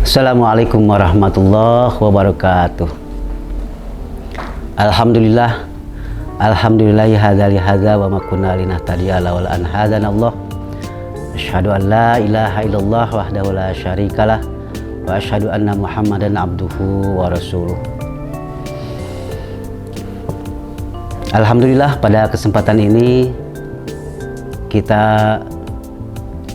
Assalamualaikum warahmatullahi wabarakatuh. Alhamdulillah, alhamdulillahi hadza li hadza wa ma kunna linahtadiya laula an hadanallah. Asyhadu an la ilaha illallah wahdahu la syarikalah wa asyhadu anna Muhammadan abduhu wa rasuluh. Alhamdulillah, pada kesempatan ini kita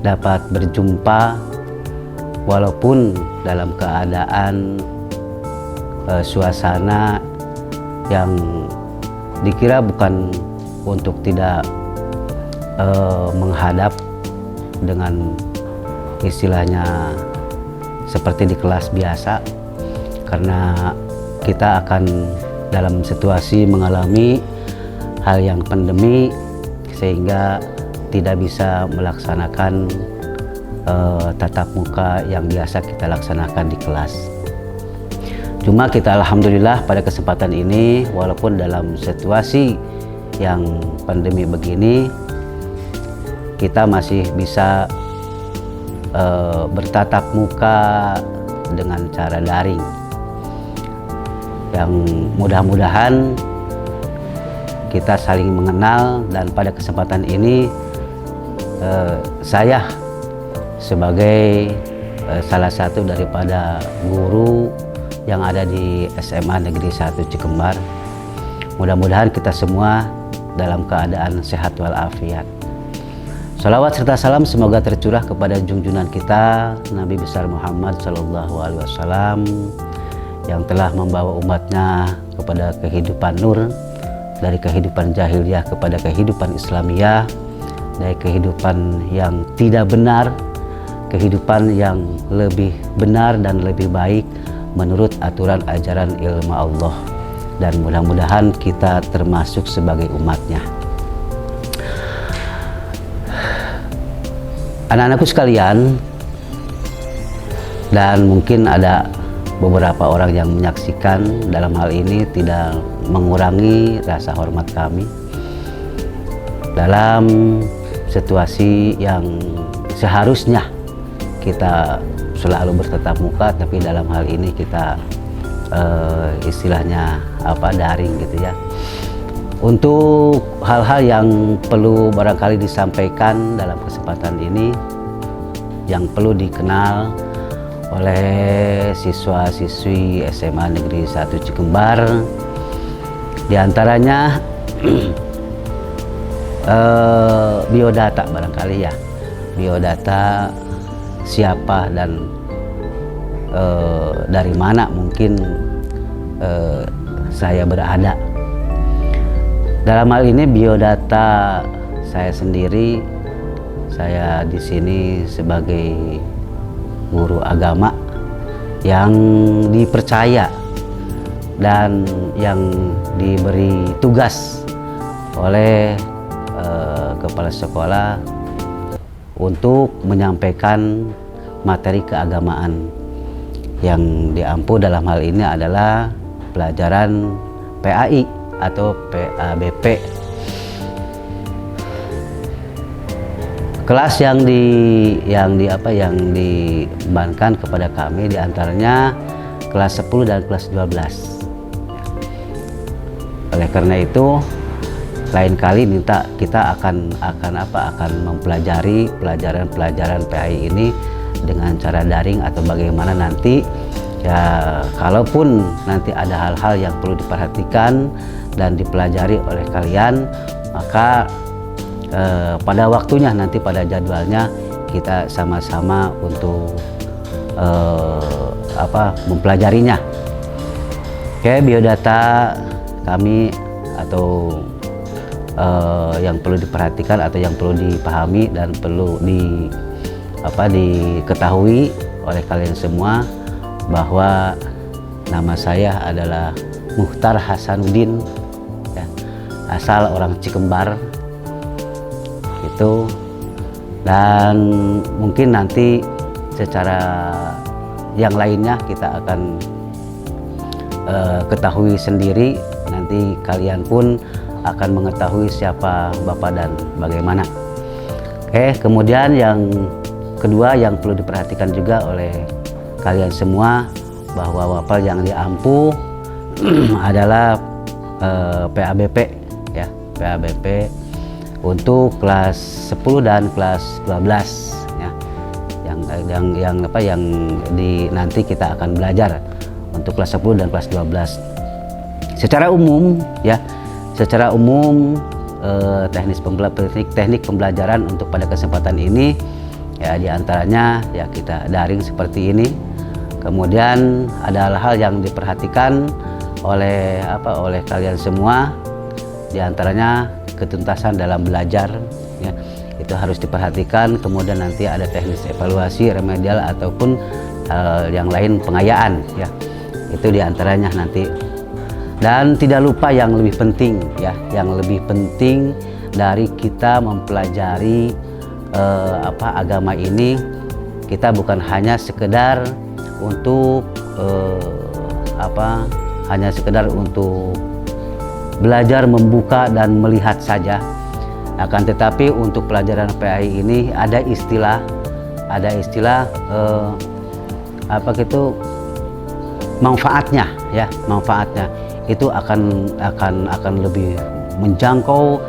dapat berjumpa walaupun dalam keadaan suasana yang dikira bukan untuk tidak menghadap dengan istilahnya seperti di kelas biasa, karena kita akan dalam situasi mengalami hal yang pandemi sehingga tidak bisa melaksanakan tatap muka yang biasa kita laksanakan di kelas. Cuma kita alhamdulillah pada kesempatan ini, walaupun dalam situasi yang pandemi begini, kita masih bisa bertatap muka dengan cara daring, yang mudah-mudahan kita saling mengenal. Dan pada kesempatan ini saya sebagai salah satu daripada guru yang ada di SMA Negeri 1 Cikembar, mudah-mudahan kita semua dalam keadaan sehat walafiat. Salawat serta salam semoga tercurah kepada junjungan kita Nabi besar Muhammad SAW yang telah membawa umatnya kepada kehidupan nur, dari kehidupan jahiliyah kepada kehidupan Islamiyah, dari kehidupan yang tidak benar, kehidupan yang lebih benar dan lebih baik menurut aturan ajaran ilmu Allah, dan mudah-mudahan kita termasuk sebagai umatnya. Anak-anakku sekalian, dan mungkin ada beberapa orang yang menyaksikan, dalam hal ini tidak mengurangi rasa hormat kami dalam situasi yang seharusnya kita selalu bertatap muka, tapi dalam hal ini kita istilahnya daring gitu ya. Untuk hal-hal yang perlu barangkali disampaikan dalam kesempatan ini, yang perlu dikenal oleh siswa-siswi SMA Negeri 1 Cikembar, diantaranya biodata barangkali ya. Biodata siapa dan dari mana mungkin saya berada. Dalam hal ini biodata saya sendiri, saya di sini sebagai guru agama yang dipercaya dan yang diberi tugas oleh kepala sekolah untuk menyampaikan materi keagamaan yang diampu dalam hal ini adalah pelajaran PAI atau PABP. Kelas yang dibebankan kepada kami diantaranya kelas 10 dan kelas 12. Oleh karena itu, lain kali kita akan mempelajari pelajaran PAI ini dengan cara daring atau bagaimana nanti ya. Kalaupun nanti ada hal-hal yang perlu diperhatikan dan dipelajari oleh kalian, maka pada waktunya nanti pada jadwalnya kita sama-sama untuk mempelajarinya. Oke, biodata kami atau yang perlu diperhatikan atau yang perlu dipahami dan perlu diketahui oleh kalian semua, bahwa nama saya adalah Muhtar Hasanuddin ya, asal orang Cikembar gitu. Dan mungkin nanti secara yang lainnya kita akan ketahui sendiri, nanti kalian pun akan mengetahui siapa Bapak dan bagaimana. Oke, kemudian yang kedua yang perlu diperhatikan juga oleh kalian semua bahwa wafal yang diampu adalah PABP ya, PABP untuk kelas 10 dan kelas 12 ya. Yang nanti kita akan belajar untuk kelas 10 dan kelas 12. Secara umum ya, secara umum teknik pembelajaran untuk pada kesempatan ini ya diantaranya ya kita daring seperti ini. Kemudian ada hal-hal yang diperhatikan oleh kalian semua, diantaranya ketuntasan dalam belajar ya, itu harus diperhatikan. Kemudian nanti ada teknis evaluasi remedial ataupun yang lain pengayaan ya, itu diantaranya nanti. Dan tidak lupa yang lebih penting ya, yang lebih penting dari kita mempelajari agama ini, kita bukan hanya sekedar untuk hanya sekedar untuk belajar membuka dan melihat saja, akan tetapi untuk pelajaran PAI ini ada istilah manfaatnya ya, manfaatnya itu akan lebih menjangkau,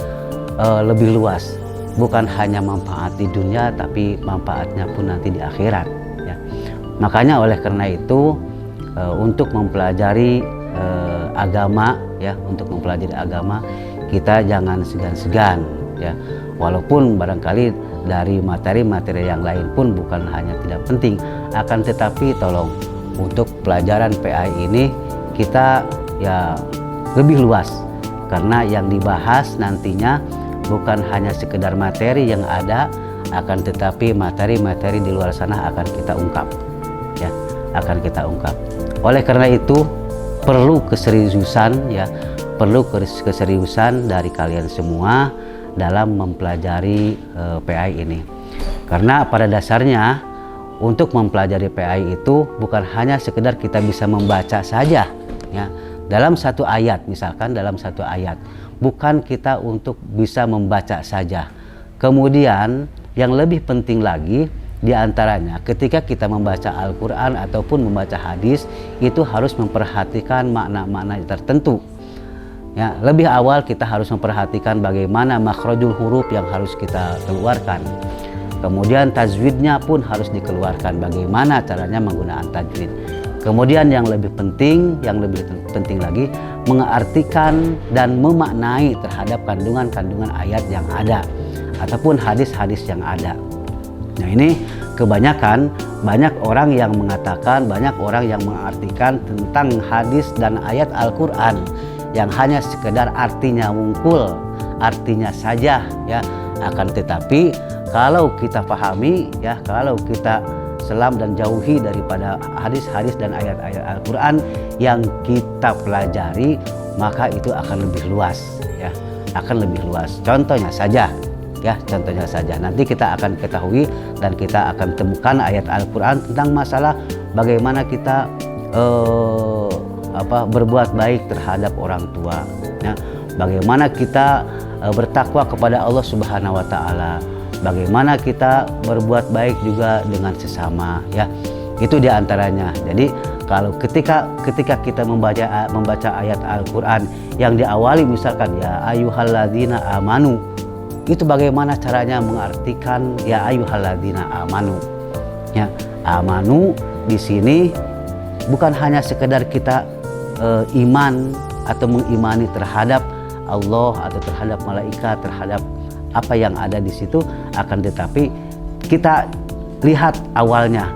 lebih luas, bukan hanya manfaat di dunia tapi manfaatnya pun nanti di akhirat ya. Makanya oleh karena itu untuk mempelajari agama ya, untuk mempelajari agama kita jangan segan-segan ya, walaupun barangkali dari materi-materi yang lain pun bukan hanya tidak penting, akan tetapi tolong untuk pelajaran PAI ini kita ya lebih luas, karena yang dibahas nantinya bukan hanya sekedar materi yang ada, akan tetapi materi-materi di luar sana akan kita ungkap ya, akan kita ungkap. Oleh karena itu perlu keseriusan ya, perlu keseriusan dari kalian semua dalam mempelajari PAI ini. Karena pada dasarnya untuk mempelajari PAI itu bukan hanya sekedar kita bisa membaca saja ya, dalam satu ayat, misalkan dalam satu ayat, bukan kita untuk bisa membaca saja. Kemudian yang lebih penting lagi diantaranya ketika kita membaca Al-Quran ataupun membaca hadis, itu harus memperhatikan makna-makna tertentu ya. Lebih awal kita harus memperhatikan bagaimana makhrajul huruf yang harus kita keluarkan, kemudian tajwidnya pun harus dikeluarkan, bagaimana caranya menggunakan tajwid. Kemudian yang lebih penting lagi, mengartikan dan memaknai terhadap kandungan-kandungan ayat yang ada ataupun hadis-hadis yang ada. Nah ini kebanyakan banyak orang yang mengatakan, banyak orang yang mengartikan tentang hadis dan ayat Al-Quran yang hanya sekedar artinya wungkul, artinya saja ya. Akan tetapi kalau kita pahami ya, kalau kita selam dan jauhi daripada hadis-hadis dan ayat-ayat Al-Quran yang kita pelajari, maka itu akan lebih luas ya, akan lebih luas. Contohnya saja ya, contohnya saja nanti kita akan ketahui dan kita akan temukan ayat Al-Quran tentang masalah bagaimana kita berbuat baik terhadap orang tua ya, bagaimana kita bertakwa kepada Allah Subhanahu wa Ta'ala, bagaimana kita berbuat baik juga dengan sesama ya, itu diantaranya. Jadi kalau ketika kita membaca ayat Al-Quran yang diawali misalkan ya ayyuhalladzina amanu, itu bagaimana caranya mengartikan ya ayyuhalladzina amanu ya. Amanu di sini bukan hanya sekedar kita iman atau mengimani terhadap Allah atau terhadap malaikat, terhadap apa yang ada di situ, akan tetapi kita lihat awalnya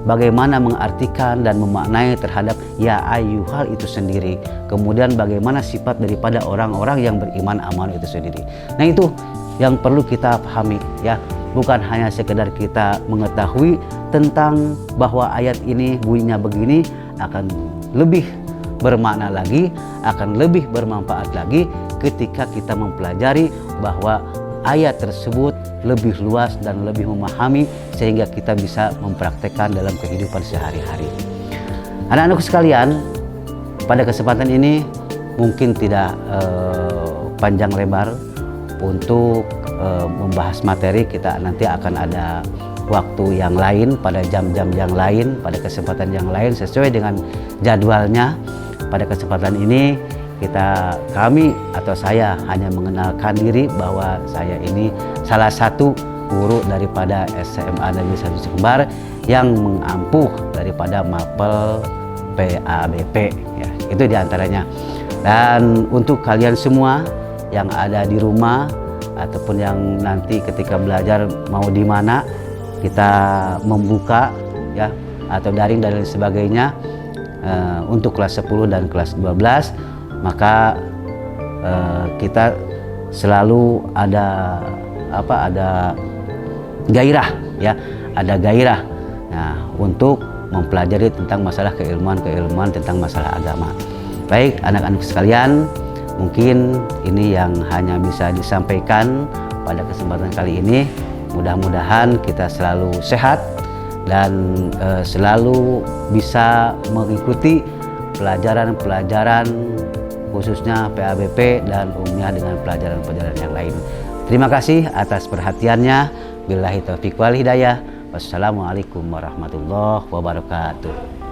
bagaimana mengartikan dan memaknai terhadap ya ayyuhal itu sendiri, kemudian bagaimana sifat daripada orang-orang yang beriman aman itu sendiri. Nah itu yang perlu kita pahami ya, bukan hanya sekedar kita mengetahui tentang bahwa ayat ini bunyinya begini, akan lebih bermakna lagi, akan lebih bermanfaat lagi ketika kita mempelajari bahwa ayat tersebut lebih luas dan lebih memahami sehingga kita bisa mempraktekkan dalam kehidupan sehari-hari. Anak-anakku sekalian, pada kesempatan ini mungkin tidak panjang lebar untuk membahas materi, kita nanti akan ada waktu yang lain, pada jam-jam yang lain, pada kesempatan yang lain sesuai dengan jadwalnya. Pada kesempatan ini kami atau saya hanya mengenalkan diri bahwa saya ini salah satu guru daripada SMA Negeri 1 Cikembar yang mengampuh daripada mapel PABP, ya, itu diantaranya. Dan untuk kalian semua yang ada di rumah ataupun yang nanti ketika belajar mau di mana, kita membuka ya atau daring dan lain sebagainya untuk kelas 10 dan kelas 12, maka kita selalu ada gairah ya, ada gairah untuk mempelajari tentang masalah keilmuan tentang masalah agama. Baik anak-anak sekalian, mungkin ini yang hanya bisa disampaikan pada kesempatan kali ini. Mudah-mudahan kita selalu sehat dan selalu bisa mengikuti pelajaran-pelajaran khususnya PABP dan umumnya dengan pelajaran-pelajaran yang lain. Terima kasih atas perhatiannya. Billahi taufiq wal hidayah. Wassalamualaikum warahmatullahi wabarakatuh.